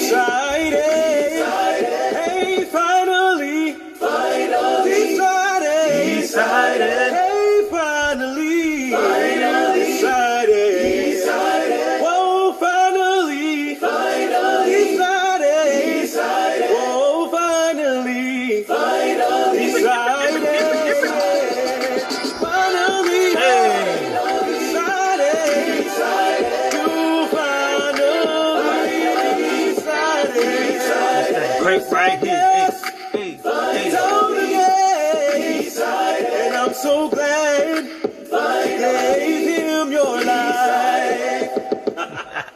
decided. Hey, finally. Decided. Hey, finally. Decided. Whoa, finally. Decided. Whoa, finally. Decided. Finally. Hey. Decided. To finally. Decided. Great right here. Hey. And I'm so glad you gave him your life.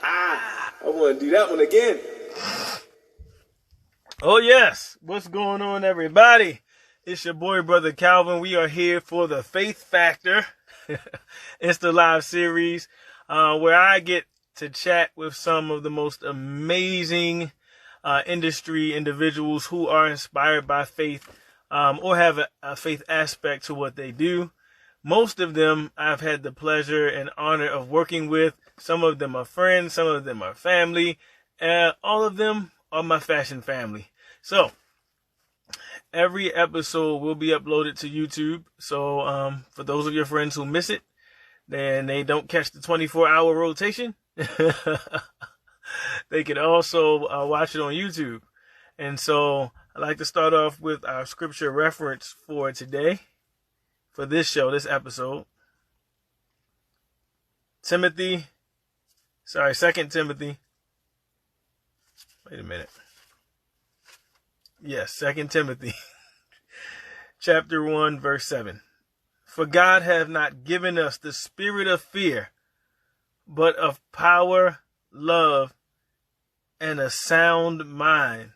I want to do that one again. Oh, yes. What's going on, everybody? It's your boy, Brother Calvin. We are here for the Faith Factor. It's the live series where I get to chat with some of the most amazing industry individuals who are inspired by faith or have a faith aspect to what they do. Most of them I've had the pleasure and honor of working with. Some of them are friends, some of them are family, all of them are my fashion family. So every episode will be uploaded to YouTube. So for those of your friends who miss it, then they don't catch the 24-hour rotation, they can also watch it on YouTube. And so I'd like to start off with our scripture reference for today, for this show, this episode. 2 Timothy. Wait a minute. Yes, 2 Timothy, chapter 1, verse 7. For God hath not given us the spirit of fear, but of power, love, and a sound mind.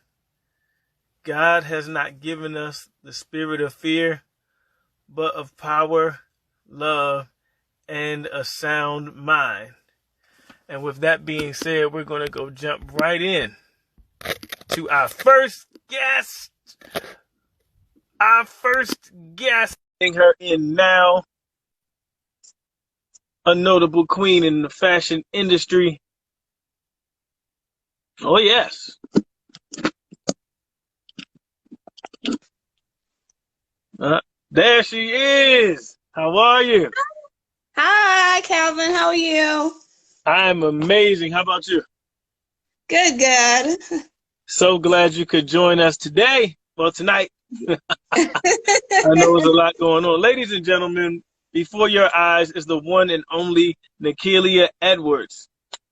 God has not given us the spirit of fear, but of power, love, and a sound mind. And with that being said, we're going to go jump right in to our first guest. Bring her in now. A notable queen in the fashion industry. Oh, yes. There she is. How are you? Hi, Calvin. How are you? I'm amazing. How about you? Good. So glad you could join us today. Well, tonight. I know there's a lot going on. Ladies and gentlemen, before your eyes is the one and only Nickeeliah Edwards.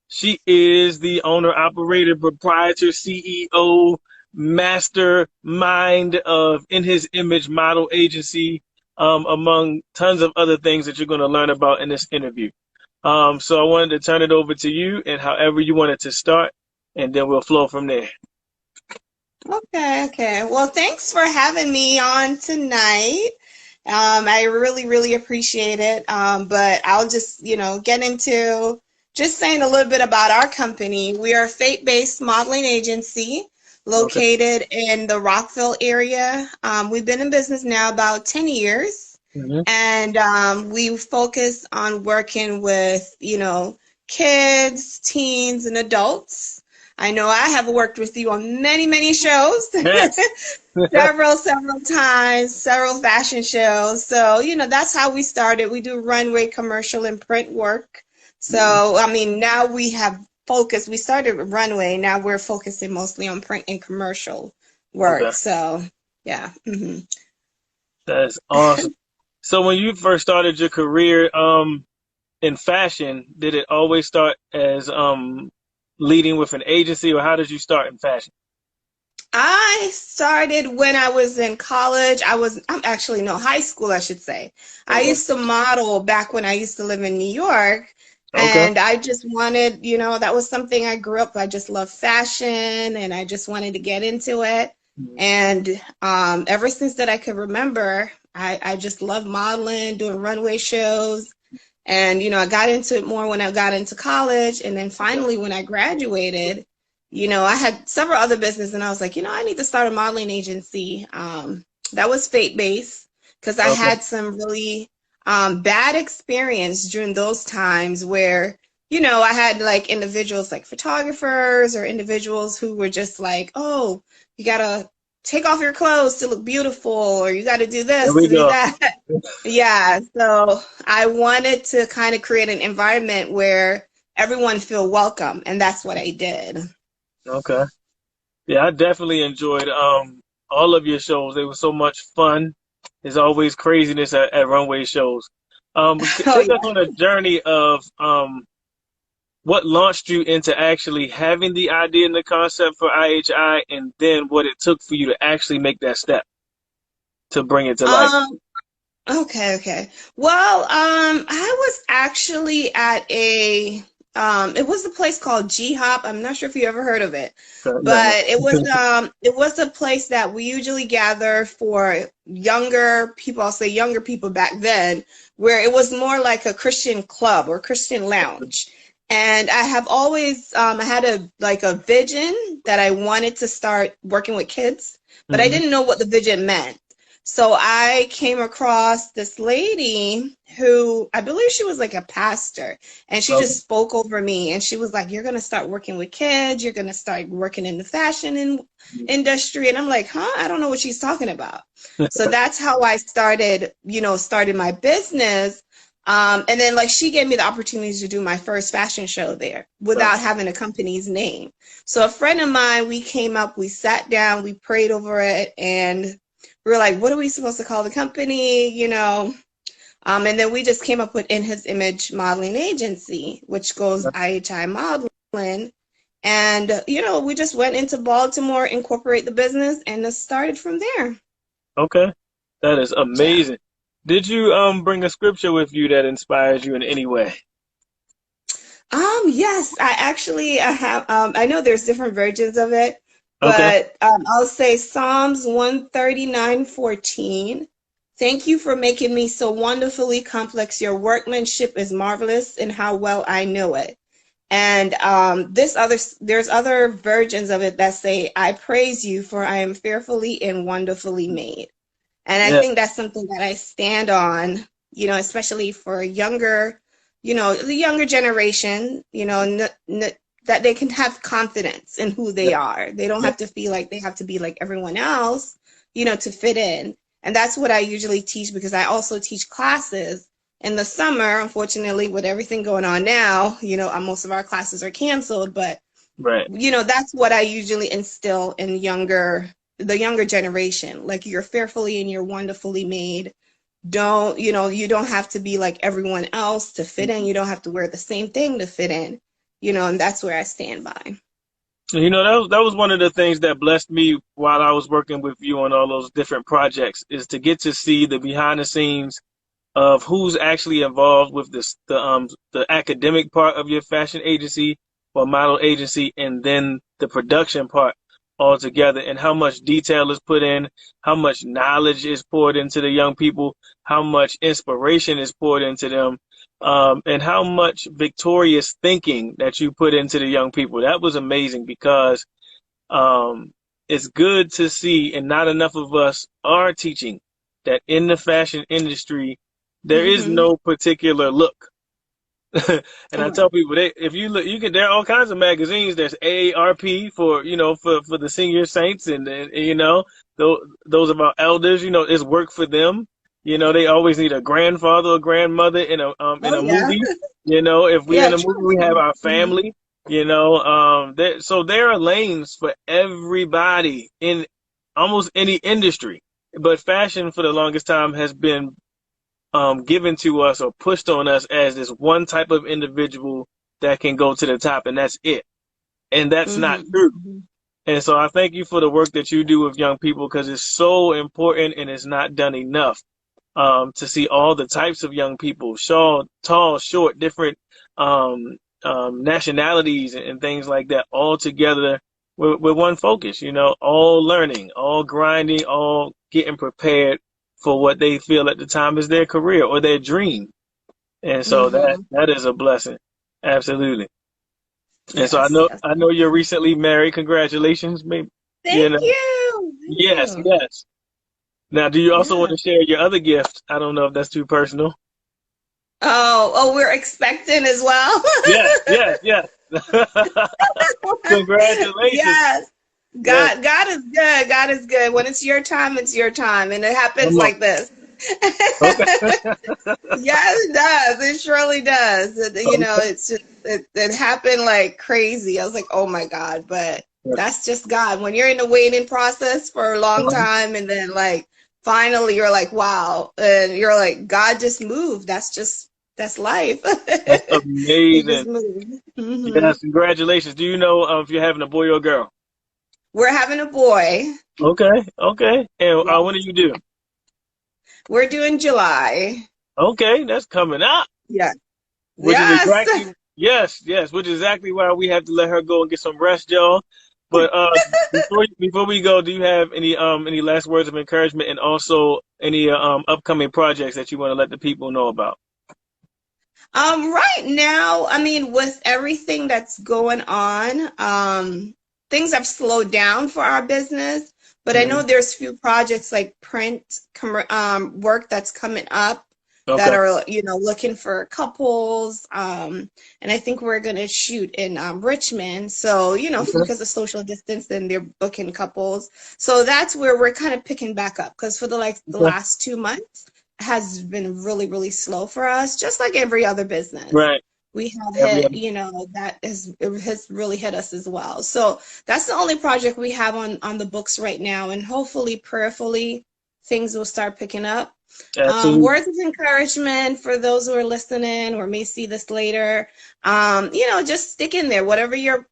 She is the owner, operator, proprietor, CEO, mastermind of In His Image model agency, among tons of other things that you're going to learn about in this interview. So I wanted to turn it over to you and however you wanted to start, and then we'll flow from there. Okay. Well, thanks for having me on tonight. I really appreciate it. But I'll just, get into just saying a little bit about our company. We are a faith-based modeling agency located in the Rockville area. We've been in business now about 10 years. Mm-hmm. And we focus on working with, kids, teens, and adults. I know I have worked with you on many shows, yes. several times, several fashion shows. So, that's how we started. We do runway, commercial, and print work. So, now we have focused. We started with runway. Now we're focusing mostly on print and commercial work. Okay. So, yeah. Mm-hmm. That's awesome. So when you first started your career in fashion, did it always start as leading with an agency, or how did you start in fashion? I started when I was in college. High school, I should say. Okay. I used to model back when I used to live in New York. Okay. And I just wanted, that was something I grew up. I just love fashion and I just wanted to get into it. Mm-hmm. And ever since that I could remember, I just love modeling, doing runway shows. And, I got into it more when I got into college. And then finally, when I graduated, I had several other businesses and I was like, I need to start a modeling agency. That was faith-based because I had some really bad experience during those times where, I had like individuals like photographers or individuals who were just like, oh, you gotta take off your clothes to look beautiful, or you gotta do There this we to do go. that. Yeah, so I wanted to kind of create an environment where everyone feel welcome, and that's what I did. Okay. Yeah, I definitely enjoyed all of your shows. They were so much fun. There's always craziness at runway shows. Oh Take us yeah. on a journey of what launched you into actually having the idea and the concept for IHI, and then what it took for you to actually make that step to bring it to life. Okay. Well, I was actually at it was a place called G Hop. I'm not sure if you ever heard of it, No. but it was a place that we usually gather for younger people. I'll say younger people back then, where it was more like a Christian club or Christian lounge. And I have always, I had a vision that I wanted to start working with kids, but I Hmm. didn't know what the vision meant. So I came across this lady who I believe she was like a pastor, and she Okay. just spoke over me, and she was like, "You're gonna start working with kids. You're gonna start working in the industry." And I'm like, "Huh? I don't know what she's talking about." So that's how I started my business. And then like she gave me the opportunity to do my first fashion show there without having a company's name. So a friend of mine, we sat down, we prayed over it, and we were like, what are we supposed to call the company? And then we just came up with In His Image Modeling Agency, which goes IHI Modeling. And, we just went into Baltimore, incorporate the business, and it started from there. Okay. That is Yeah. amazing. Did you bring a scripture with you that inspires you in any way? Yes, I have, I know there's different versions of it, Okay. but I'll say Psalms 139:14. Thank you for making me so wonderfully complex. Your workmanship is marvelous, and how well I know it. And there's other versions of it that say, I praise you, for I am fearfully and wonderfully made. And I Yeah. think that's something that I stand on, especially for the younger generation, that they can have confidence in who Yeah. they are. They don't Yeah. have to feel like they have to be like everyone else, to fit in. And that's what I usually teach, because I also teach classes in the summer. Unfortunately, with everything going on now, most of our classes are canceled, but Right. that's what I usually instill in the younger generation. Like, you're fearfully and you're wonderfully made. You don't have to be like everyone else to fit in. You don't have to wear the same thing to fit in, and that's where I stand by. That was one of the things that blessed me while I was working with you on all those different projects, is to get to see the behind the scenes of who's actually involved with the academic part of your fashion agency or model agency, and then the production part all together, and how much detail is put in, how much knowledge is poured into the young people, how much inspiration is poured into them, and how much victorious thinking that you put into the young people. That was amazing, because um, it's good to see, and not enough of us are teaching that in the fashion industry, there is Mm-hmm. no particular look. And I tell Right. people, if you look, there are all kinds of magazines. There's AARP for the senior saints, and those of our elders. It's work for them. They always need a grandfather or grandmother in Oh a yeah. movie. If we're Yeah, in a movie, we have true. our Mhm. family. So there are lanes for everybody in almost any industry. But fashion, for the longest time, has been given to us or pushed on us as this one type of individual that can go to the top, and that's it. And that's not true. Mhm. And so I thank you for the work that you do with young people, because it's so important and it's not done enough, to see all the types of young people, short, tall, short, different nationalities and things like that, all together with one focus, all learning, all grinding, all getting prepared for what they feel at the time is their career or their dream. And so that Mhm. that is a blessing. Absolutely. And so I Yes, know yes. I know you're recently married. Congratulations, maybe. You Thank know. you. Thank Yes, you. yes. Now, do you also want Yeah. to share your other gift? I don't know if that's too personal. Oh, we're expecting as well. Yes, yes, yes. Congratulations. Yes. Yes. God is good. God is good. When it's your time, and it happens Come on. like this. Okay. Yes, it does. It surely does. You know, Okay. it's just it happened like crazy. I was like, oh my God, but that's just God. When you're in the waiting process for a long time, and then like finally you're like, wow, and you're like, God just moved. That's life. That's It just amazing. moved. Yes, congratulations. Do you know if you're having a boy or a girl? We're having a boy. Okay, okay. And Yeah. when do you do? We're doing July. Okay, that's coming up. Yeah. Which is Yes. exactly yes, yes, which is exactly why we have to let her go and get some rest, y'all. But before we go, do you have any last words of encouragement and also any upcoming projects that you want to let the people know about? Right now, I mean, with everything that's going on, things have slowed down for our business, but I know Mhm. there's few projects like work that's coming up that Okay. are, looking for couples. And I think we're gonna shoot in Richmond. So, Okay. because of social distance, then they're booking couples. So that's where we're kind of picking back up because for the Okay. last 2 months has been really, really slow for us, just like every other business. Right. We have Every hit, other. that has really hit us as well. So that's the only project we have on the books right now, and hopefully, prayerfully, things will start picking up. Absolutely. Words of encouragement for those who are listening or may see this later. Just stick in there. Whatever you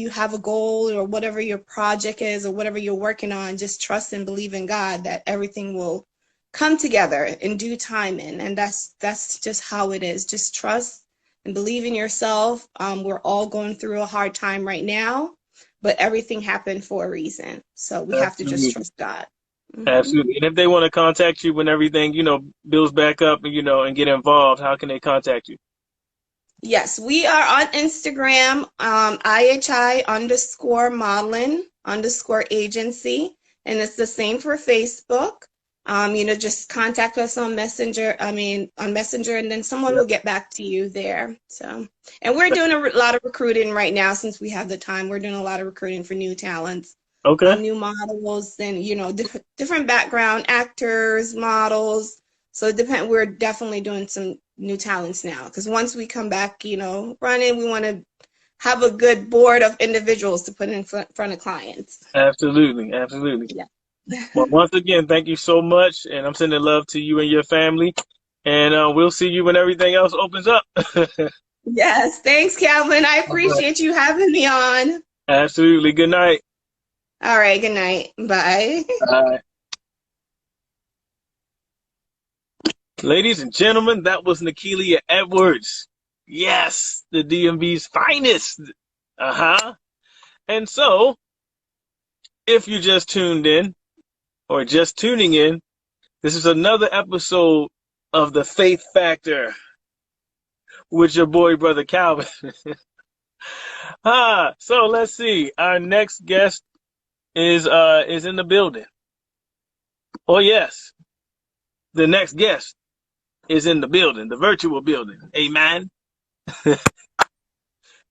have a goal or whatever your project is or whatever you're working on, just trust and believe in God that everything will come together in due time. And that's just how it is. Just trust and believe in yourself. We're all going through a hard time right now, but everything happened for a reason. So we have to just Absolutely. trust God. Mhm. Absolutely. And if they want to contact you when everything, builds back up and and get involved, how can they contact you? Yes, we are on Instagram, IHI underscore modeling underscore agency, and it's the same for Facebook. Just contact us on Messenger. On Messenger, and then someone Yeah. will get back to you there. So, and we're doing a lot of recruiting right now since we have the time. We're doing a lot of recruiting for new talents, Okay. new models, and different background actors, models. So we're definitely doing some new talents now because once we come back, running, we want to have a good board of individuals to put in front of clients. Absolutely. Absolutely. Yeah. Well, once again, thank you so much. And I'm sending love to you and your family. And we'll see you when everything else opens up. Yes. Thanks, Calvin. I All right. appreciate you having me on. Absolutely. Good night. All right. Good night. Bye. Bye. Ladies and gentlemen, that was Nickeeliah Edwards. Yes, the DMV's finest. Uh-huh. And so, if you just tuned in or just tuning in, this is another episode of The Faith Factor with your boy, Brother Calvin. So let's see. Our next guest is in the building. Oh yes, the next guest is in the building, the virtual building. Amen.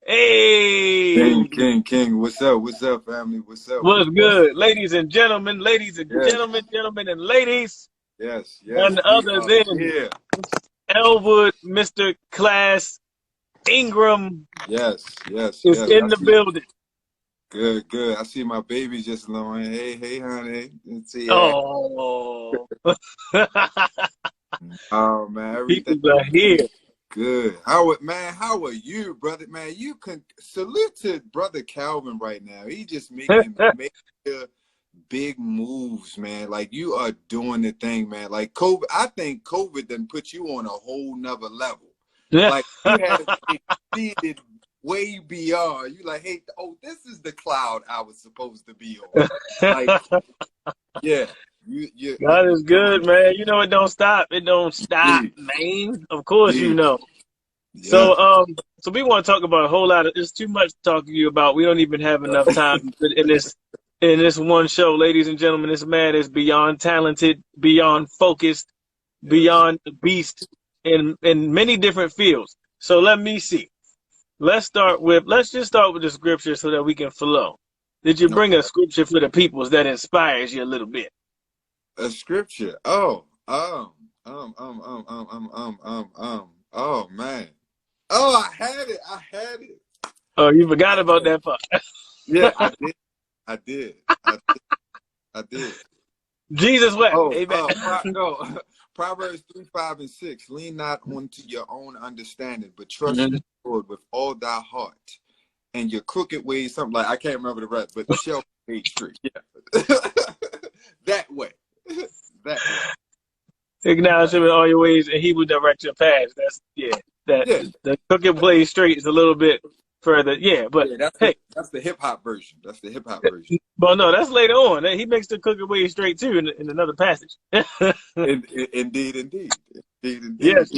Hey, King. What's up? What's up, family? What's up? what's What's up? good, ladies and Yes, gentlemen, and ladies, yes. none We other are than here. Elwood, Mr. Klass, Ingram is Yes. in the building. Good. I see my baby just blowing. Hey, honey. Let's see. Oh, Oh man, everything people are here. good. How are you, brother? Man, you can salute to brother Calvin right now. He just making major big moves, man. Like you are doing the thing, man. Like COVID, I think COVID done put you on a whole nother level. Like you have exceeded way beyond. You like, hey, this is the cloud I was supposed to be on. Like, yeah, you God is good, man. You know it don't stop. It don't stop, yeah, man. Of course you yeah, know. yeah. So we want to talk about a whole lot of. There's too much to talk to you about. We don't even have enough time in this one show, ladies and gentlemen. This man is beyond talented, beyond focused, Yes, beyond the beast, in many different fields. So let me see. Let's just start with the scripture so that we can flow. Did you bring a scripture for the peoples that inspires you a little bit? A scripture. Oh, oh man. Oh, I had it. Oh, you forgot about that part. Yeah, I did. Jesus wept. Amen. No. Proverbs 3, 5, and 6. Lean not onto your own understanding, but trust in the Lord with all thy heart. And your crooked ways, something like, I can't remember the rest, but shall be made straight. Yeah. That way. Acknowledge him in all your ways, and he will direct your paths. The crooked blade straight is a little bit further. Yeah, but that's the hip hop version. But no, that's later on. He makes the crooked way straight too in another passage. Indeed. Yes.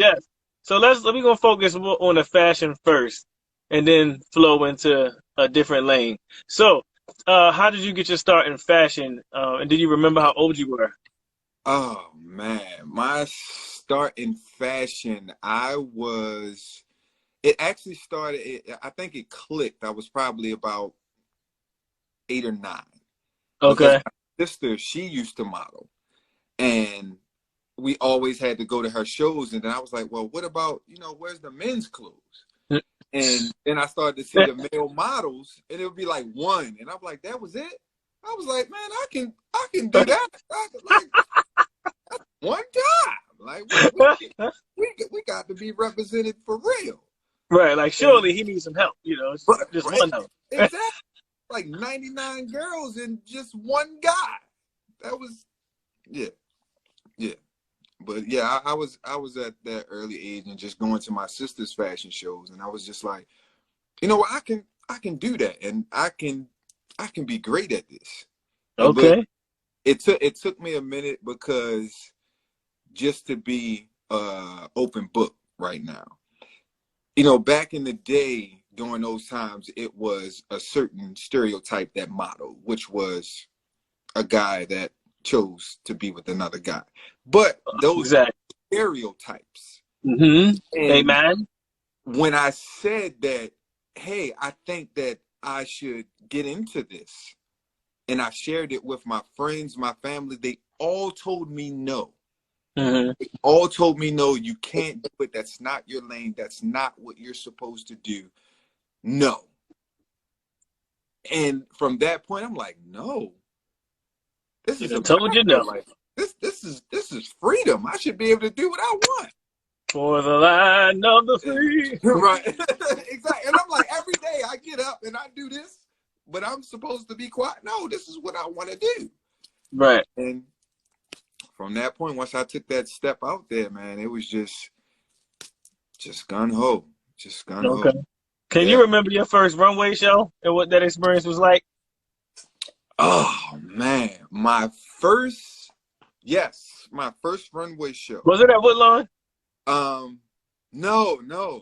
So let me go focus on the fashion first, and then flow into a different lane. So, how did you get your start in fashion? And did you remember how old you were? Oh man, my start in fashion, it actually started, I think it clicked. I was probably about 8 or 9. Okay. My sister, she used to model, and we always had to go to her shows. And then I was like, well, what about, where's the men's clothes? And then I started to see the male models, and it would be like one. And I'm like, that was it? I was like, man, I can do that. One time. Like, we got to be represented for real. Right, like surely he needs some help, just one help. Exactly. Like 99 girls and just one guy. That was, yeah. But yeah, I was at that early age and just going to my sister's fashion shows, and I was just like, what, I can do that, and I can be great at this. Okay. But it took me a minute, because just to be open book right now. Back in the day, during those times, it was a certain stereotype that modeled, which was a guy that chose to be with another guy. But those stereotypes. Amen. When I said that, hey, I think that I should get into this, and I shared it with my friends, my family, they all told me no. They all told me, no, you can't do it. That's not your lane. That's not what you're supposed to do. No. And from that point, I'm like, no. This is told you no. Like, this is freedom. I should be able to do what I want. For the land of the free. Right. Exactly. And I'm like, every day I get up and I do this, but I'm supposed to be quiet. No, this is what I want to do. Right. And from that point, once I took that step out there, man, it was just gung-ho. Just gung-ho. Okay. Can you remember your first runway show and what that experience was like? Oh, man. My first runway show. Was it at Woodlawn? No.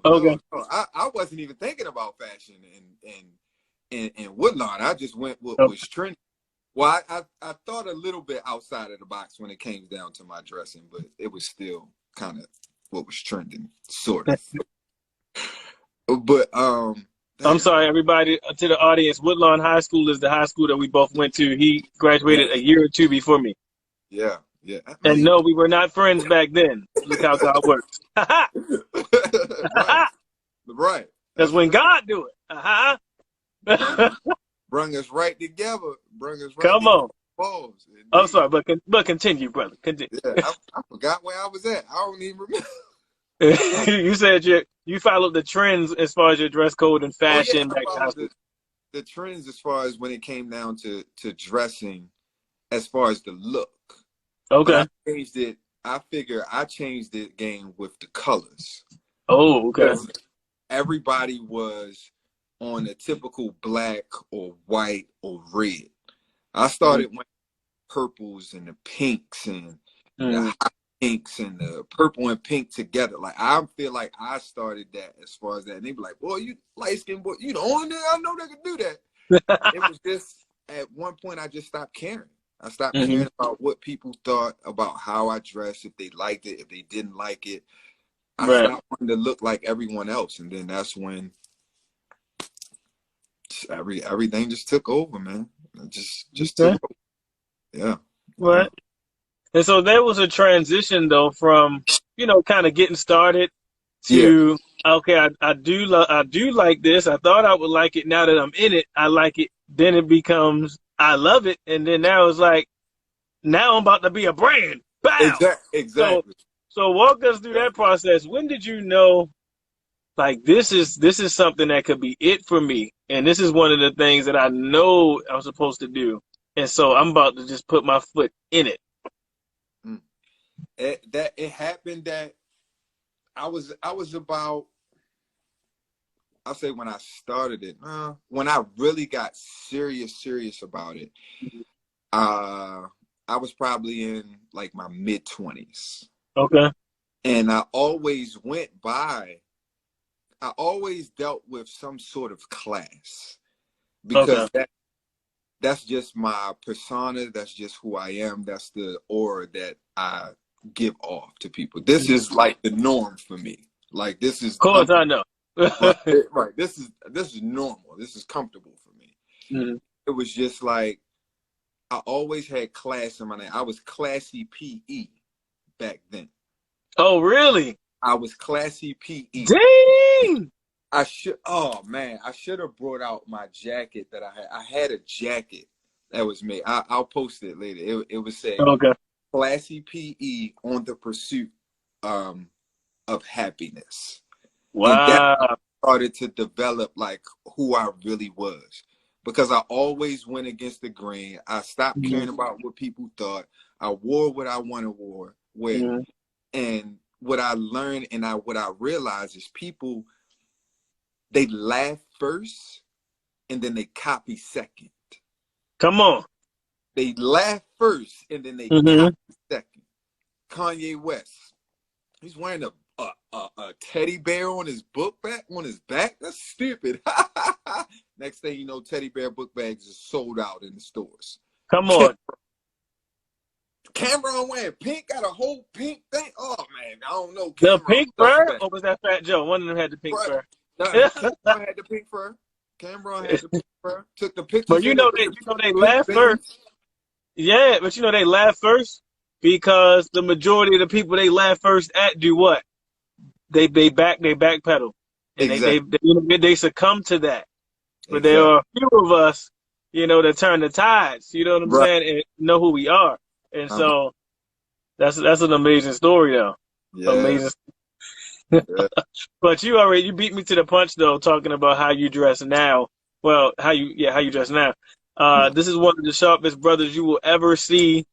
Okay. No. I wasn't even thinking about fashion in Woodlawn. I just went with what was trending. Well, I thought a little bit outside of the box when it came down to my dressing, but it was still kind of what was trending, sort of. But I'm sorry, everybody, to the audience. Woodlawn High School is the high school that we both went to. He graduated a year or two before me. Yeah. And no, we were not friends back then. Look how God works. Right. That's when God do it. Brung us right together. Come on. Balls. I'm sorry, but continue, brother. Continue. Yeah, I forgot where I was at. I don't even remember. You said you followed the trends as far as your dress code and fashion. I followed the trends as far as when it came down to dressing, as far as the look. Okay. But I changed it. I figure I changed the game with the colors. Oh, okay. Everybody was on a typical black or white or red. I started with purples and the pinks and the hot pinks and the purple and pink together. Like, I feel like I started that as far as that. And they be like, boy, you light skinned boy, you the only nigga I know that can do that. It was just, at one point, I just stopped caring. I stopped caring about what people thought about how I dressed, if they liked it, if they didn't like it. I stopped wanting to look like everyone else, and then that's when everything just took over, man. It just took over. Yeah. Right. And so there was a transition though from, kind of getting started to okay, I do like this. I thought I would like it. Now that I'm in it, I like it. Then it becomes I love it, and then now it's like now I'm about to be a brand. Bow. Exactly. So walk us through that process. When did you know, like this is something that could be it for me, and this is one of the things that I know I'm supposed to do, and so I'm about to just put my foot in it. It happened that I was about, I'll say when I started it, when I really got serious about it, I was probably in like my mid-20s. Okay. And I always dealt with some sort of class, because that's just my persona. That's just who I am. That's the aura that I give off to people. This is like the norm for me. Like this is, of course, I know. right. This is normal. This is comfortable for me. Mm-hmm. It was just like I always had class in my name. I was Classy PE back then. Oh, really? I was Classy PE. Dang! I should have brought out my jacket that I had. I had a jacket that was made. I'll post it later. It was saying Classy PE on the pursuit of happiness. Wow. And that started to develop like who I really was, because I always went against the grain. I stopped caring about what people thought. I wore what I wanted to wear. And what I learned and what I realized is people, they laugh first and then they copy second. Come on. They laugh first and then they copy second. Kanye West, he's wearing a teddy bear on his back. That's stupid. Next thing you know, teddy bear book bags are sold out in the stores. Come on. Cameron wearing pink, got a whole pink thing. Oh man, I don't know. The pink fur, or was that Fat Joe? One of them had the pink fur. No, Cameron had the pink fur. Cameron had the pink fur. Took the pictures. But they laugh first. Yeah, but they laugh first because the majority of the people they laugh first at do what? They backpedal, and they succumb to that. But there are a few of us, that turn the tides. You know what I'm saying? And know who we are. And so that's an amazing story, though. Yeah. Amazing. But you beat me to the punch, though, talking about how you dress now. Well, how you dress now. This is one of the sharpest brothers you will ever see,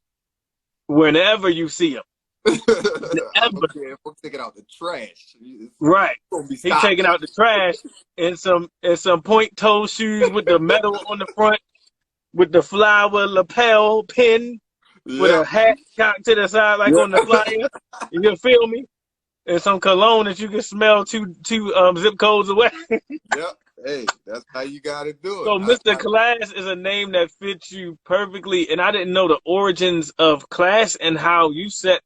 whenever you see him. We'll take it out the trash. Right. He's taking out the trash in some point toe shoes with the metal on the front, with the flower lapel pin. With a hat cocked to the side, like on the flyer. You feel me? And some cologne that you can smell two zip codes away. Yep. Hey, that's how you gotta do it. So Mr. Klass is a name that fits you perfectly. And I didn't know the origins of Klass and how you set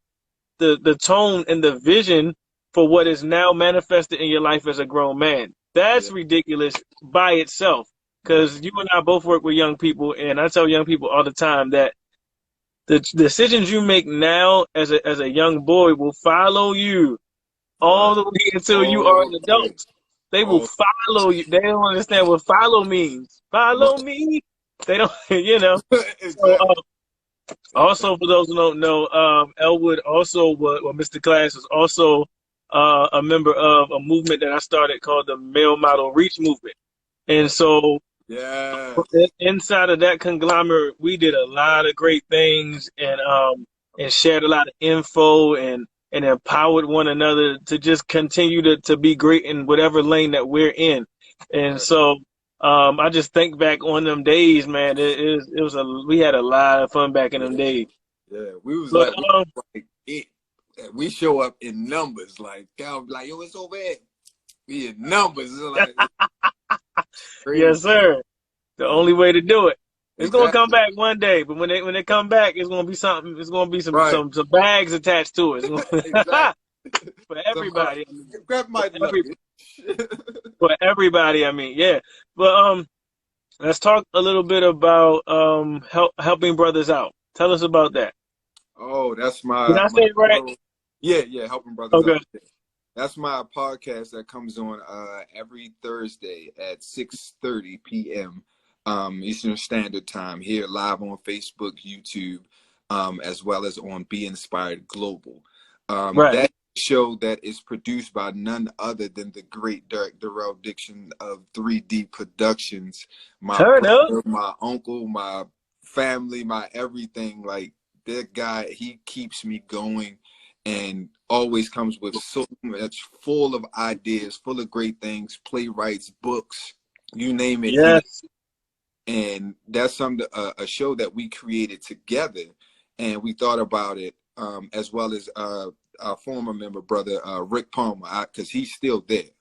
the tone and the vision for what is now manifested in your life as a grown man. That's ridiculous by itself. Because you and I both work with young people, and I tell young people all the time that the decisions you make now as a young boy will follow you all the way until you are an adult. They will follow you. They don't understand what follow means. Follow me. They don't, So, also, for those who don't know, Elwood also Mr. Klass was also a member of a movement that I started called the Male Model Reach Movement. And so inside of that conglomerate, we did a lot of great things and shared a lot of info and empowered one another to just continue to be great in whatever lane that we're in. And so I just think back on them days, man. We had a lot of fun back in them days. Yeah, we was we show up in numbers, like yo, it's over there. We in numbers, like. Yes, sir. The only way to do it. It's gonna come back one day, but when they come back, it's gonna be something. It's gonna be some bags attached to it. For Some everybody. I mean, grab for, my every, luggage. for everybody, I mean, yeah. But let's talk a little bit about helping brothers out. Tell us about that. Oh, that's Did I say it right? yeah, helping brothers Okay. out. That's my podcast that comes on every Thursday at 6:30 p.m. Eastern Standard Time here live on Facebook, YouTube, as well as on Be Inspired Global. Right. That show that is produced by none other than the great Derek Darrell Dixon of 3D Productions, my Turn up. brother, my uncle, my family, my everything. Like that guy, he keeps me going and always comes with so much, full of ideas, full of great things, playwrights, books, you name it. Yes. And that's a show that we created together, and we thought about it, as well as our former member brother Rick Palmer, because he's still there.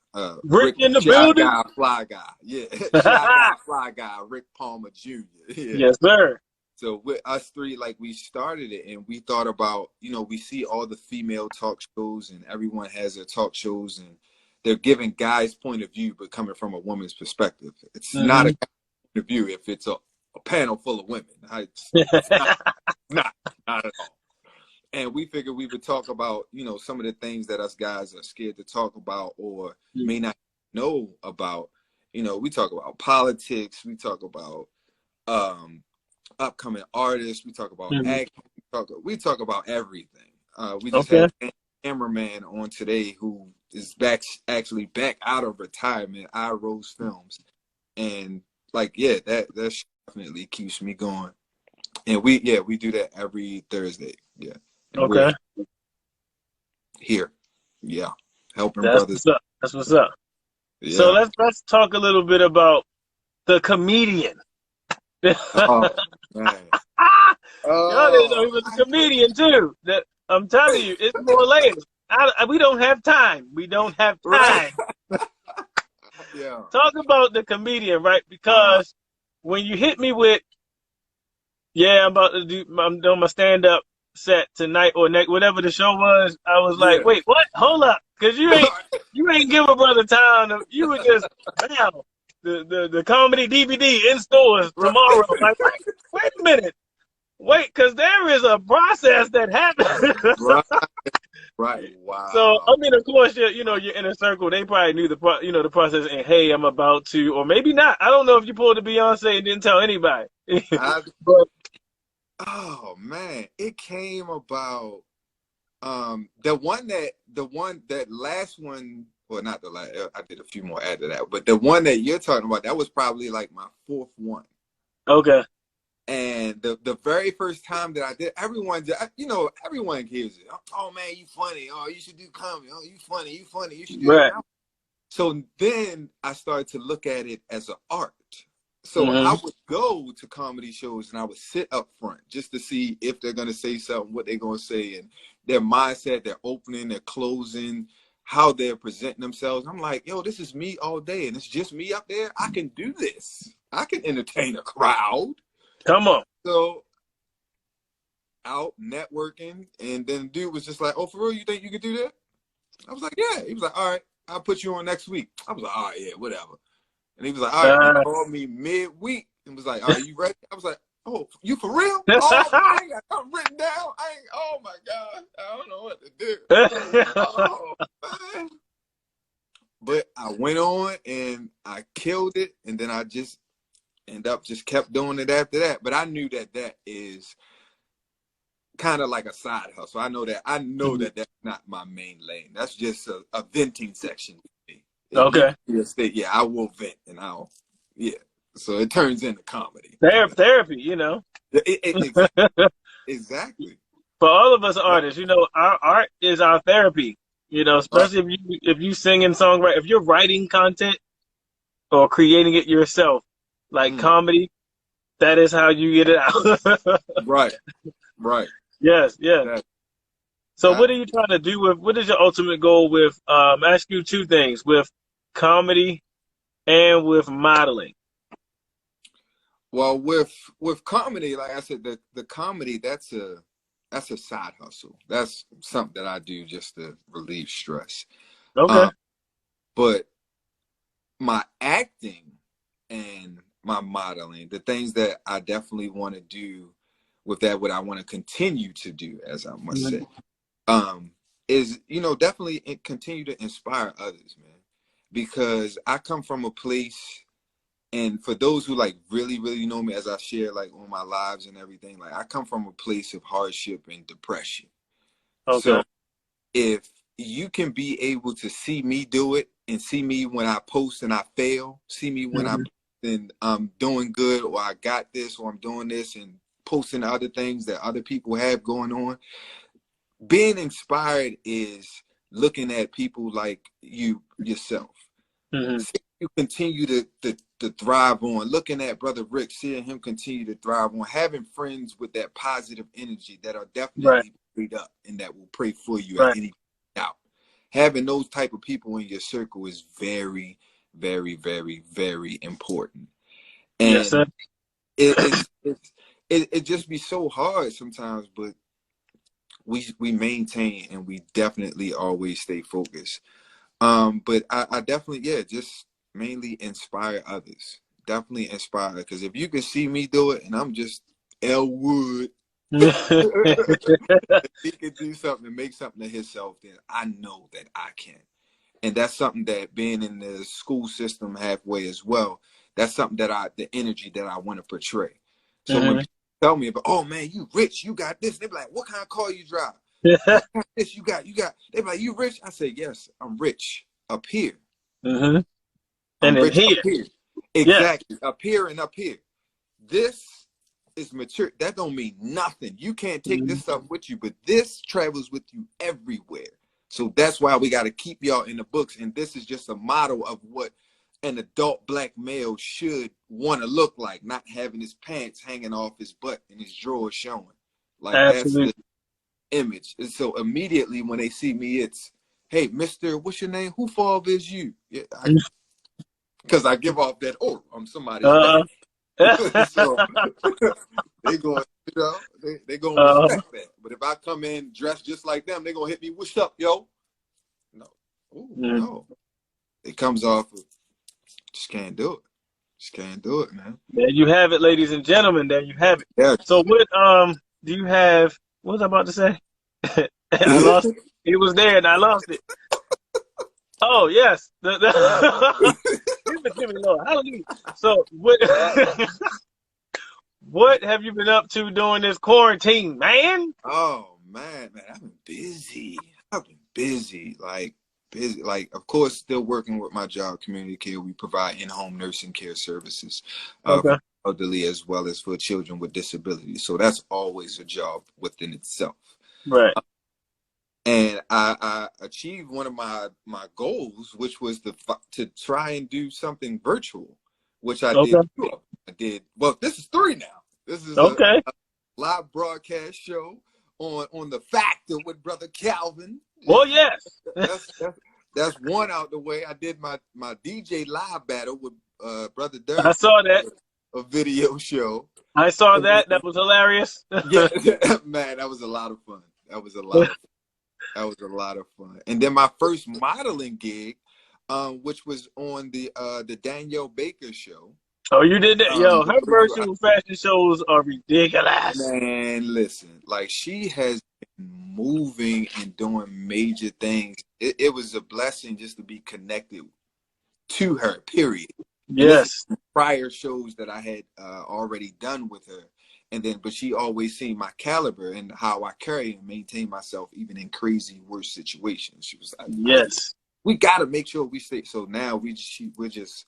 Rick Rick, in the shy building. guy, fly guy, yeah, shy guy, fly guy, Rick Palmer Jr. Yeah. Yes, sir. So with us three, like we started it and we thought about, we see all the female talk shows and everyone has their talk shows and they're giving guys' point of view, but coming from a woman's perspective. It's not a point of view if it's a panel full of women. It's not at all. And we figured we would talk about, some of the things that us guys are scared to talk about or may not know about. We talk about politics. We talk about, upcoming artists, we talk about acting, we talk about everything. We just had a cameraman on today who is actually back out of retirement, I Rose Films, and that definitely keeps me going. And we do that every Thursday. Yeah, and we're here, helping brothers. What's up. That's what's up. Yeah. So let's talk a little bit about the comedian. Oh man. Y'all didn't know he was a comedian too. I'm telling you, it's more layers. We don't have time. We don't have time. Yeah. Talk about the comedian, right? Because when you hit me with, I'm doing my stand-up set tonight or next, whatever the show was, I was like, wait, what? Hold up, because you ain't give a brother time. You were just the comedy DVD in stores tomorrow. Like, wait a minute. Wait, because there is a process that happens. Right. Wow. So, I mean, of course, your inner circle, they probably knew the process and, hey, I'm about to, or maybe not. I don't know if you pulled a Beyonce and didn't tell anybody. But, oh, man. It came about, that last one, well, not the last, I did a few more after that, but the one that you're talking about, that was probably like my fourth one. Okay. And the very first time that I did, everyone hears it. Oh man, you funny. Oh, you should do comedy. Oh, you funny. You should do it. So then I started to look at it as an art. So I would go to comedy shows and I would sit up front just to see if they're gonna say something, what they're gonna say, and their mindset, their opening, their closing, how they're presenting themselves. I'm like, yo, this is me all day, and it's just me up there. I can do this. I can entertain a crowd. Come on. So out networking, and then the dude was just like, oh, for real, you think you could do that? I was like, yeah. He was like, all right, I'll put you on next week. I was like, all right, yeah, whatever. And he was like, all right, he called me midweek and was like, are you ready? I was like, oh, you for real? Oh, I ain't got something written down. Oh my God, I don't know what to do. Oh, man. But I went on and I killed it, and then I just kept doing it after that. But I knew that is kind of like a side hustle. I know that that's not my main lane. That's just a venting section for me. Okay. Yeah, I will vent and so it turns into comedy. Therapy, Exactly. For all of us artists, our art is our therapy. Especially if you sing and songwrite, if you're writing content or creating it yourself, like comedy, that is how you get it out. Right. Yes. So what are you trying to do what is your ultimate goal with, ask you two things, with comedy and with modeling? Well, with comedy, like I said, the comedy, that's that's a side hustle. That's something that I do just to relieve stress. Okay. But my acting and my modeling, the things that I definitely want to do with that, what I want to continue to do, as I must say, is, you know, definitely continue to inspire others, man. Because I come from a place, and for those who like really, really know me, as I share like on my lives and everything, like I come from a place of hardship and depression. Okay. So if you can be able to see me do it and see me when I post and I fail, see me when I'm doing good, or I got this, or I'm doing this and posting other things that other people have going on, being inspired is looking at people like you yourself. You continue to thrive on, looking at Brother Rick, seeing him continue to thrive on, having friends with that positive energy that are definitely prayed up and that will pray for you at any doubt. Having those type of people in your circle is very, very, very, very important. And yes, sir. it just be so hard sometimes, but we maintain and we definitely always stay focused. But I definitely, just mainly inspire others. Definitely inspire, because if you can see me do it and I'm just Elwood, if he can do something and make something of himself, then I know that I can. And that's something that, being in the school system halfway as well, that's something that the energy that I want to portray. So when people tell me about, oh man, you rich, you got this, they be like, what kind of car you drive? What kind of this you got? They be like, you rich? I say, yes, I'm rich up here. I'm rich here. up here. Exactly. Up here and up here. This is mature. That don't mean nothing. You can't take this stuff with you, but this travels with you everywhere. So that's why we got to keep y'all in the books. And this is just a model of what an adult black male should want to look like, not having his pants hanging off his butt and his drawers showing. Like, absolutely. That's the image. And so immediately when they see me, it's, hey, Mister, what's your name? Who father is you? Yeah, because I give off that, oh, I'm somebody's dad. So they going, you know, they gonna respect that. But if I come in dressed just like them, they gonna hit me, what's up, yo? No. Ooh, no. It comes off of, just can't do it. Just can't do it, man. There you have it, ladies and gentlemen. There you have it. Yeah. So what do you have? What was I about to say? I lost it. It was there and I lost it. Oh yes. Give me Lord. Hallelujah. So what have you been up to during this quarantine, man? Oh man, I've been busy. Like busy. Like, of course, still working with my job, community care. We provide in-home nursing care services for elderly as well as for children with disabilities. So that's always a job within itself. Right. And I achieved one of my goals, which was to try and do something virtual, which I did. I did. Well, this is 3 now. This is a live broadcast show on the Factor with Brother Calvin. Well, yes. That's 1 out the way. I did my DJ live battle with Brother Dirk. I saw that. A video show. I saw that. That was hilarious. Yeah, man, that was a lot of fun. That was a lot of fun. And then my first modeling gig, which was on the Danielle Baker show. Oh, you did that? Yo, her virtual fashion shows are ridiculous. Man, listen, like, she has been moving and doing major things. It was a blessing just to be connected to her, period. Yes. Prior shows that I had already done with her. And then, but she always seen my caliber and how I carry and maintain myself, even in crazy, worse situations. She was like, yes, we got to make sure we stay. So now we're just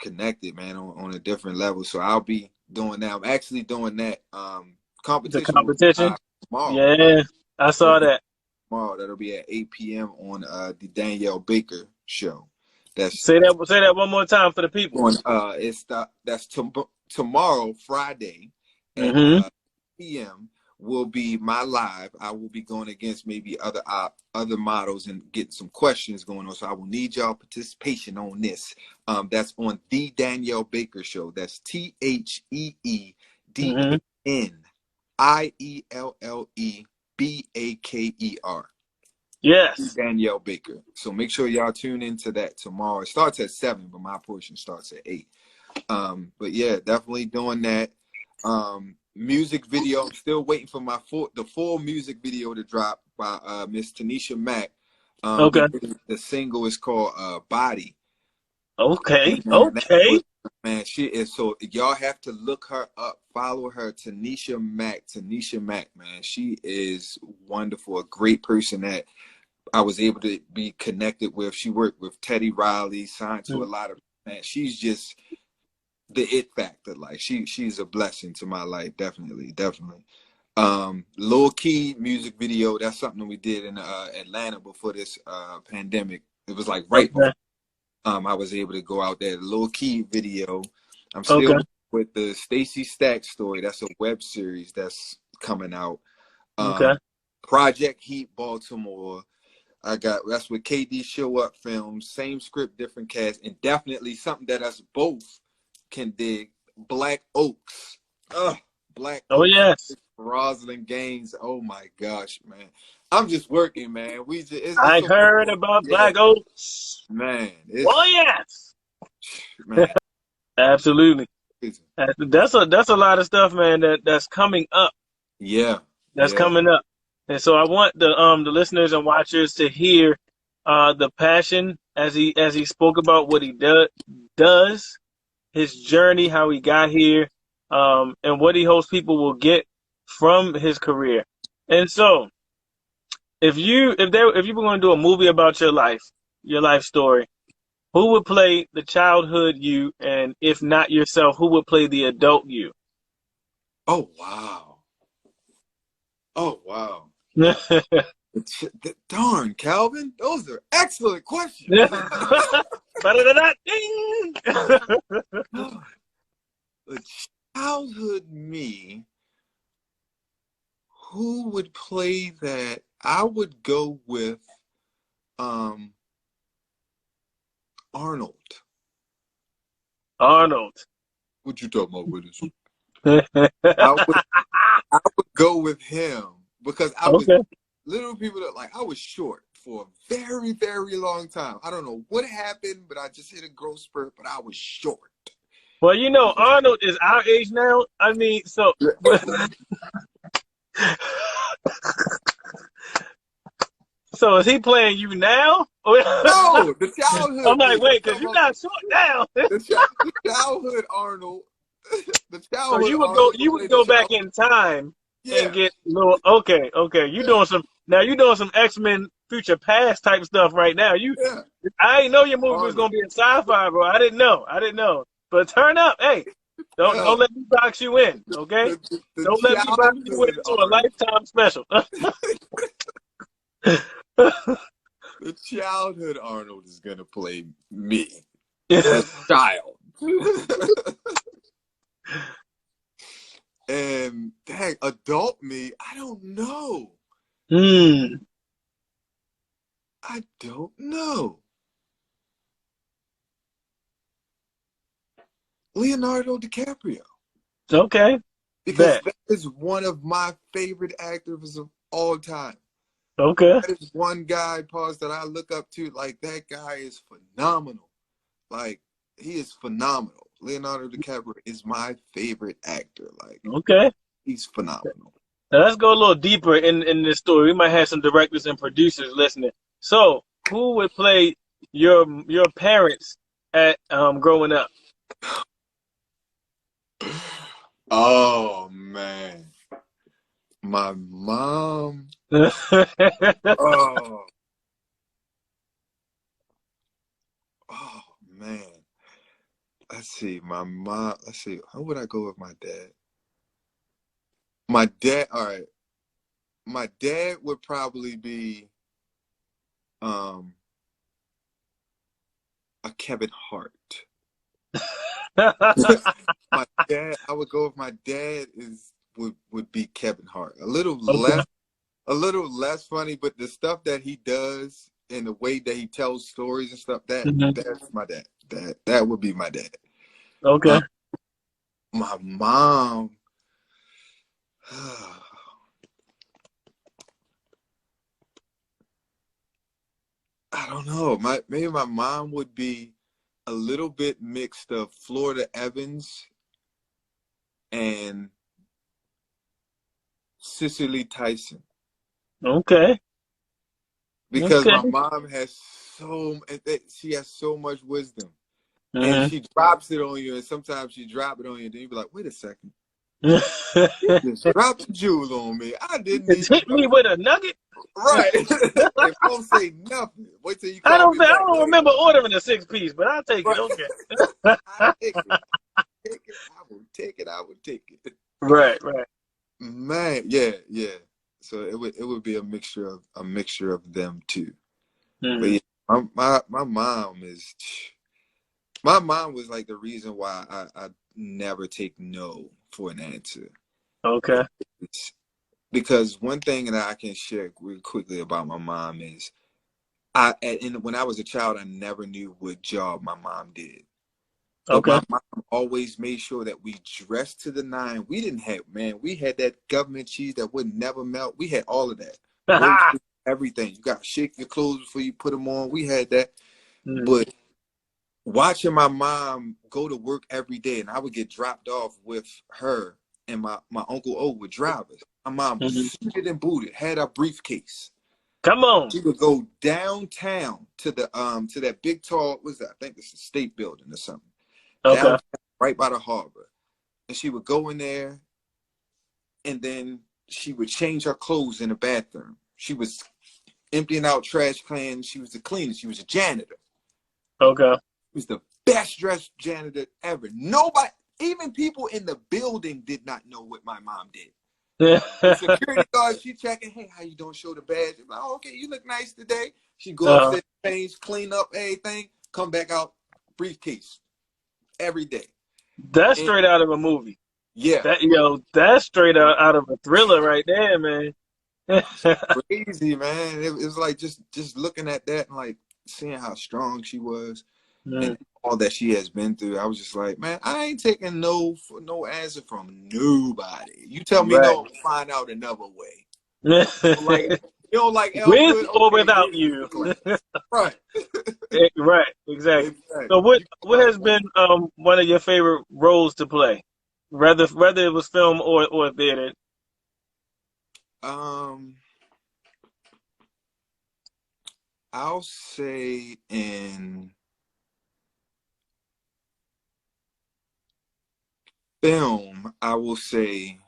connected, man, on a different level. So I'll be doing that. I'm actually doing that competition. The competition? Tomorrow. Yeah, I saw that. Tomorrow, that'll be at 8 p.m. on the Danielle Baker show. Say that one more time for the people. That's tomorrow, Friday, at 8 p.m. will be my live. I will be going against maybe other models and getting some questions going on. So I will need y'all participation on this. That's on the Danielle Baker show. That's TheeDann IELLEBAKER. Yes. Danielle Baker. So make sure y'all tune into that tomorrow. It starts at 7, but my portion starts at 8. But yeah, definitely doing that. Music video. I'm still waiting for the full music video to drop by Miss Tanisha Mack. Okay. The single is called Body. Okay. Man, Okay. man, she is so y'all have to look her up, follow her, Tanisha Mack, man. She is wonderful, a great person that I was able to be connected with. She worked with Teddy Riley, signed to a lot of, man, she's just the it factor. Like she's a blessing to my life, definitely. Low Key music video, that's something we did in Atlanta before this pandemic. It was like right before I was able to go out there. Low Key video. I'm still with the Stacey Stack story. That's a web series that's coming out. Project Heat Baltimore. That's with KD Show Up Films. Same script, different cast, and definitely something that us both can dig. Black Oaks. Black Oaks. Oh yes. Rosalind Gaines. Oh my gosh, man. I'm just working, man. I heard about Black Oaks. Man. Oh yes. Man. Absolutely. That's a lot of stuff, man, that's coming up. Yeah. That's coming up. And so I want the listeners and watchers to hear the passion as he spoke about what he does, his journey, how he got here, and what he hopes people will get from his career. And so, if you were going to do a movie about your life story, who would play the childhood you, and if not yourself, who would play the adult you? Oh wow. Darn, Calvin, those are excellent questions. The childhood me, who would play that? I would go with Arnold. What you talking about with this? I would go with him because I was little people that I was short for a very, very long time. I don't know what happened, but I just hit a growth spurt, but I was short. Well, Arnold is our age now. I mean, so so is he playing you now? No, the childhood. I'm like, wait, because you're not short now. The childhood Arnold. The childhood. So you would go back in time and get little. Okay. You doing some X-Men Future Past type stuff right now. I didn't know your movie was gonna be a sci-fi, bro. I didn't know. But turn up, hey. Don't let me box you in, okay? Don't let me box you into a lifetime special. The childhood Arnold is gonna play me as a child. And dang, adult me, I don't know. I don't know. Leonardo DiCaprio. Okay. Because that is one of my favorite actors of all time. Okay. That is one guy, that I look up to. Like, that guy is phenomenal. Like, he is phenomenal. Leonardo DiCaprio is my favorite actor. Like, he's phenomenal. Now let's go a little deeper in this story. We might have some directors and producers listening. So, who would play your parents at growing up? Oh man, my mom. Oh man. Let's see, my mom. Let's see, how would I go with my dad? My dad. All right, my dad would probably be a Kevin Hart. My dad, I would go with my dad would be Kevin Hart. A little less funny, but the stuff that he does and the way that he tells stories and stuff, that's my dad. That would be my dad. Okay. My mom, I don't know. Maybe my mom would be a little bit mixed of Florida Evans and Cicely Tyson. Okay. Because Okay. my mom has she has so much wisdom. And Mm-hmm. she drops it on you, and sometimes she drop it on you, and then you be like, wait a second. Just drop the jewel on me. I didn't Just even hit me with a nugget. Right. If don't say nothing. Wait till you I call me I back don't later. remember ordering a 6-piece, but I'll take it. Right. Okay. I take it. I will take it. I would take it. Right. Man, yeah. So it would be a mixture of them too. Mm-hmm. But yeah, my mom was like the reason why I never take no for an answer. Okay. Because one thing that I can share real quickly about my mom is when I was a child, I never knew what job my mom did. But Okay. my mom always made sure that we dressed to the nine. We didn't have, we had that government cheese that would never melt. We had all of that. Groceries, everything. You got to shake your clothes before you put them on. We had that. Mm-hmm. But watching my mom go to work every day, and I would get dropped off with her and my Uncle O with drivers. My mom was suited and booted, had a briefcase. Come on. She would go downtown to that big tall, what's that? I think it's a state building or something. Okay. Downtown, right by the harbor. And she would go in there, and then she would change her clothes in the bathroom. She was emptying out trash cans. She was the cleaner. She was a janitor. Okay. She was the best dressed janitor ever. Nobody, even people in the building did not know what my mom did. The security guard, she checking, hey, how you doing? Show the badge. I'm like, oh, okay, you look nice today. She go upstairs, change, clean up everything, come back out, briefcase every day. That's straight out of a movie. Yeah. That's straight out of a thriller right there, man. Crazy, man. It was like just looking at that and like seeing how strong she was and all that she has been through. I was just like, man, I ain't taking no answer from nobody. You tell me no, I'll find out another way. You don't like Elwood? With or okay, without you. Right. Right, exactly. So what has been one of your favorite roles to play? Whether it was film or theater. I'll say in film, I will say,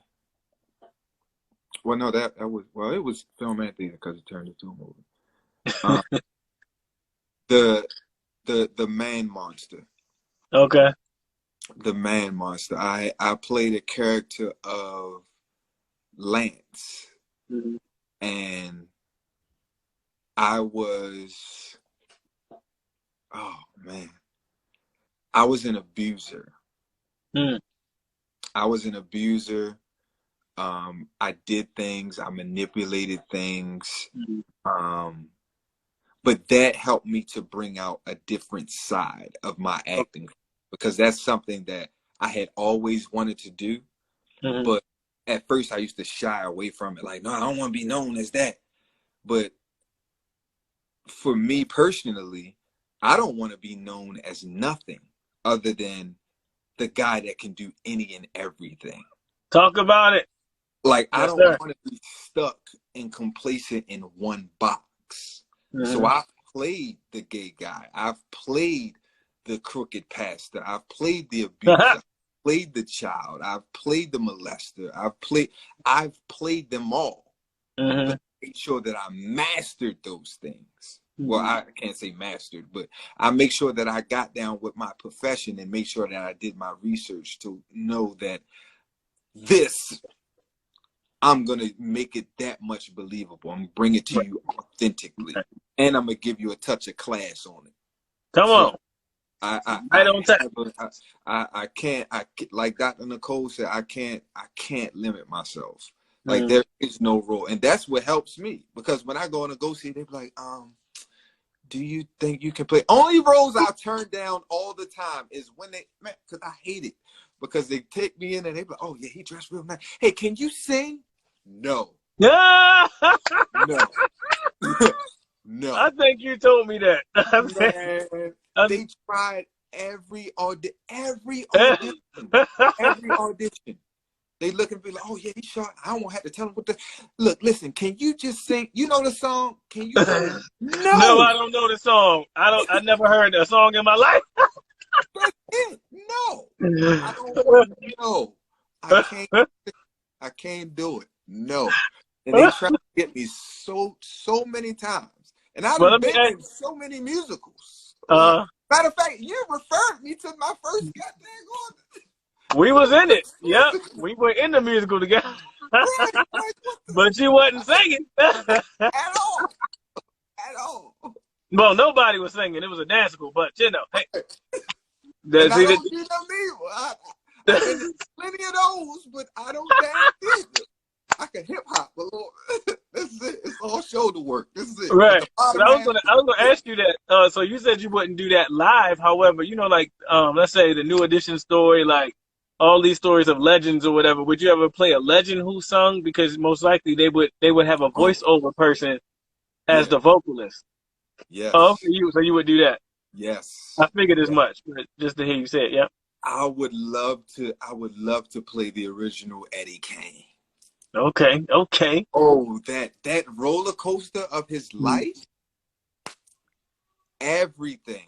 well, no, it was film and theater because it turned into a movie. The Man Monster. Okay. The Man Monster. I played a character of Lance, and I was, oh man, I was an abuser. I was an abuser. I did things. I manipulated things. But that helped me to bring out a different side of my acting, because that's something that I had always wanted to do. But at first I used to shy away from it. Like, no, I don't want to be known as that. But for me personally, I don't want to be known as nothing other than the guy that can do any and everything. Talk about it. Like, I don't want to be stuck and complacent in one box. So I've played the gay guy. I've played the crooked pastor. I've played the abuser. I've played the child. I've played the molester. I've played them all. But make sure that I mastered those things. Well, I can't say mastered, but I make sure that I got down with my profession and make sure that I did my research to know that I'm going to make it that much believable. I'm going to bring it to you authentically. And I'm going to give you a touch of class on it. Come on. I can't, like Dr. Nicole said, I can't limit myself. Like, there is no rule. And that's what helps me. Because when I go on a go see, they're like, do you think you can play? Only roles I turn down all the time is when because I hate it. because they take me in and they be like, oh yeah, he dressed real nice. Hey, can you sing? No. Yeah. No. No. I think you told me that. Man, they tried every audition. Every audition. They look and be like, oh yeah, he's sharp. I won't have to tell him what the look, listen, can you just sing? You know the song? Can you sing? No. No, I don't know the song. I never heard a song in my life. That's it. No. I don't want to know. I can't do it. No. And they try to get me so many times. And I've been in so many musicals. Matter of fact, you referred me to my first goddamn one. We was in it. Yep. We were in the musical together. Right, but you wasn't singing. At all. At all. Well, nobody was singing. It was a dance school, but you know, hey. And I don't do them either. I've been in plenty of those, but I don't dance either. I can hip hop, but Lord, this is it. It's all shoulder work. This is it. Right. But I was gonna ask you that. So you said you wouldn't do that live. However, you know, like let's say the New Edition story, like all these stories of legends or whatever. Would you ever play a legend who sung? Because most likely they would have a voiceover person as the vocalist. Yes. Oh, so you would do that. Yes. I figured as much, but just to hear you say it, yeah. I would love to play the original Eddie Kane. Okay. Oh, that roller coaster of his life. Everything.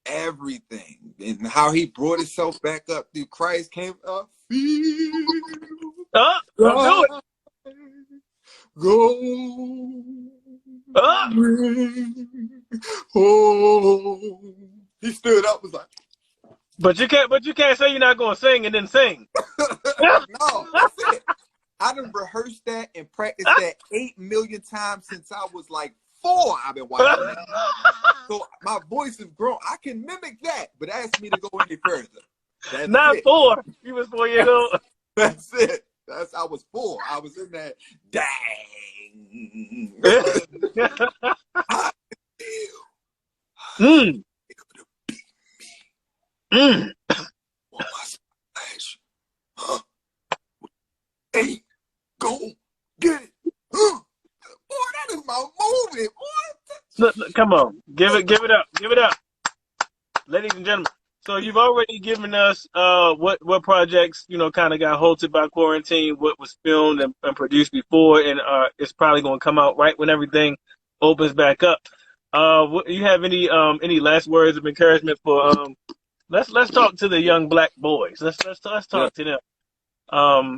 And how he brought himself back up through Christ came up. Don't do it. Go. Oh. He stood up, was like. But you can't say you're not gonna sing and then sing. No, that's it. I done rehearsed that and practiced that 8 million times since I was like 4. I've been watching that. So my voice is grown. I can mimic that, but ask me to go any further. That's not it. 4. You was 4 years old. That's it. I was 4. I was in that. Dang. I feel. Hey, go get it. Boy, that is my movie, boy. Look, come on. Give it up. Ladies and gentlemen. So you've already given us what projects, you know, kind of got halted by quarantine, what was filmed and produced before, and it's probably going to come out right when everything opens back up. You have any last words of encouragement for let's talk to the young black boys. Let's talk to them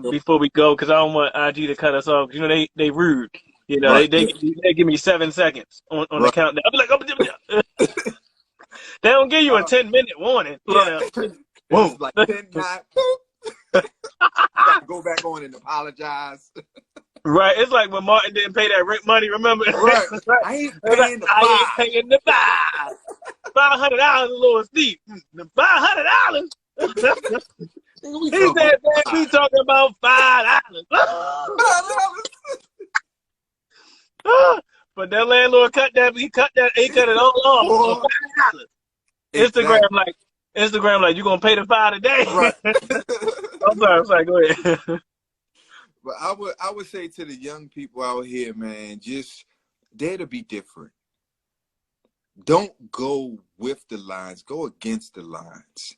before we go, because I don't want IG to cut us off. You know they rude. You know they give me 7 seconds on the countdown. I'll be like, they don't give you a 10-minute warning. You know. It's like 10 9. Go back on and apologize. Right, it's like when Martin didn't pay that rent money. Remember? Right. I ain't paying the $500 a little steep. The $500. He said, "Man, we talking about $5." But that landlord cut it all off. $5. Instagram like you gonna pay the $5 today. Right. I'm sorry, go ahead. But I would say to the young people out here, man, just dare to be different. Don't go with the lines, go against the lines.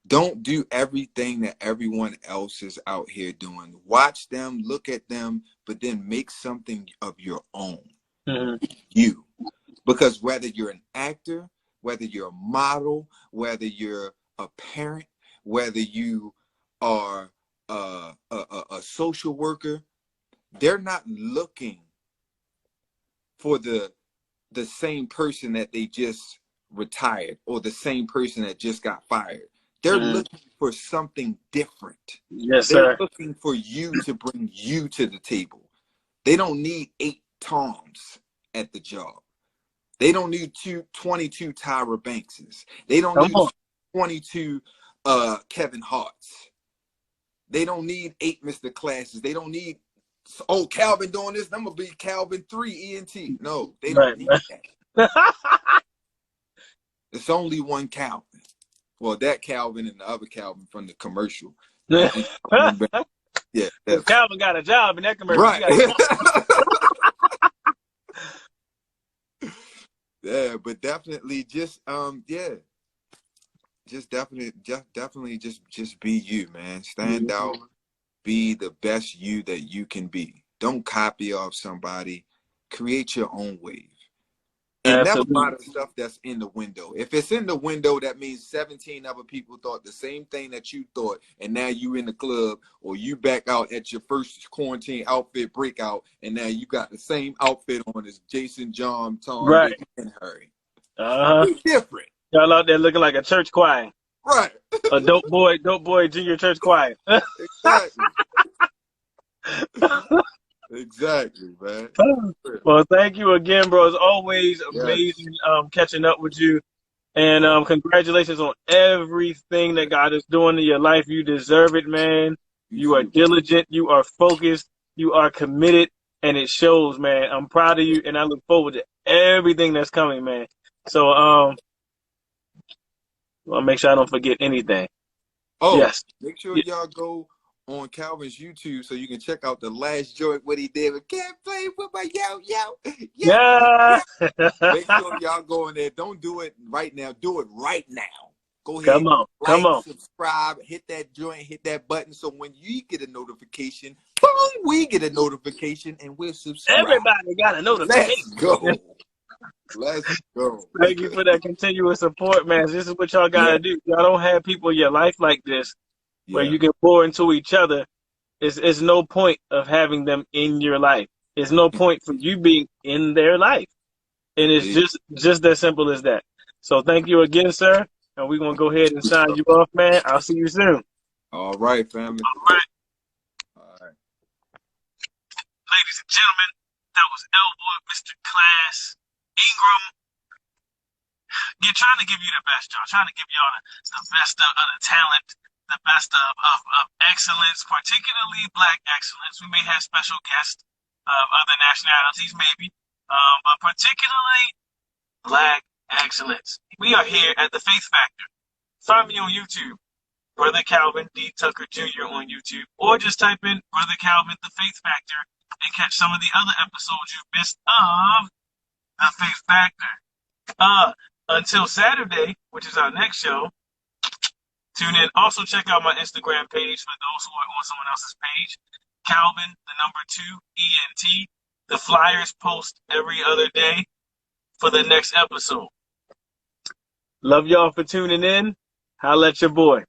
Don't do everything that everyone else is out here doing. Watch them, look at them, but then make something of your own. You. Because whether you're an actor, whether you're a model, whether you're a parent, whether you are a social worker, they're not looking for the same person that they just retired or the same person that just got fired. They're looking for something different. Yes, sir. They're looking for you to bring you to the table. They don't need 8 Toms at the job. They don't need 22 Tyra Bankses. They don't need 22 Kevin Harts. They don't need 8 Mr. Classes. They don't need, oh, Calvin doing this, I'm going to be Calvin 3 ENT. No, they don't need that. It's only one Calvin. Well, that Calvin and the other Calvin from the commercial. Yeah, Yeah, Calvin got a job in that commercial. right. Yeah, but definitely just definitely just be you, man. Stand out, be the best you that you can be. Don't copy off somebody. Create your own wave. And never buy the stuff that's in the window. If it's in the window, that means 17 other people thought the same thing that you thought, and now you in the club, or you back out at your first quarantine outfit breakout, and now you got the same outfit on as Jason, John, Tom, right, and Harry. It's different. Y'all out there looking like a church choir. Right. A dope boy junior church choir. Exactly. Exactly, man. Well, thank you again, bro. It's always amazing catching up with you. And congratulations on everything that God is doing in your life. You deserve it, man. You are diligent. You are focused. You are committed. And it shows, man. I'm proud of you. And I look forward to everything that's coming, man. So, I'll make sure I don't forget anything. Oh, yes. Make sure y'all go on Calvin's YouTube so you can check out the last joint what he did with Can't Play with my yo. Yeah. Make sure y'all go in there. Don't do it right now. Do it right now. Go ahead. Come on. Subscribe, hit that joint, hit that button. So when you get a notification, boom, we get a notification and we'll subscribe. Everybody got a notification. Let's go. Thank you for that continuous support, man. This is what y'all gotta do. Y'all don't have people in your life like this where you can pour into each other. It's no point of having them in your life. It's no point for you being in their life. And it's just as simple as that. So thank you again, sir. And we're gonna go ahead and sign you off, man. I'll see you soon. All right, family. All right. Ladies and gentlemen, that was Elwood, Mr. Klass, Ingram. You're trying to give you the best, y'all. Trying to give y'all the best of the talent, the best of excellence, particularly Black excellence. We may have special guests of other nationalities, maybe, but particularly Black excellence. We are here at the Faith Factor. Find me on YouTube, Brother Calvin D. Tucker Jr. on YouTube, or just type in Brother Calvin, the Faith Factor, and catch some of the other episodes you've missed of the Faith Factor. Until Saturday, which is our next show, tune in. Also, check out my Instagram page for those who are on someone else's page. Calvin, the number 2, ENT. The flyers post every other day for the next episode. Love y'all for tuning in. Holla at your boy.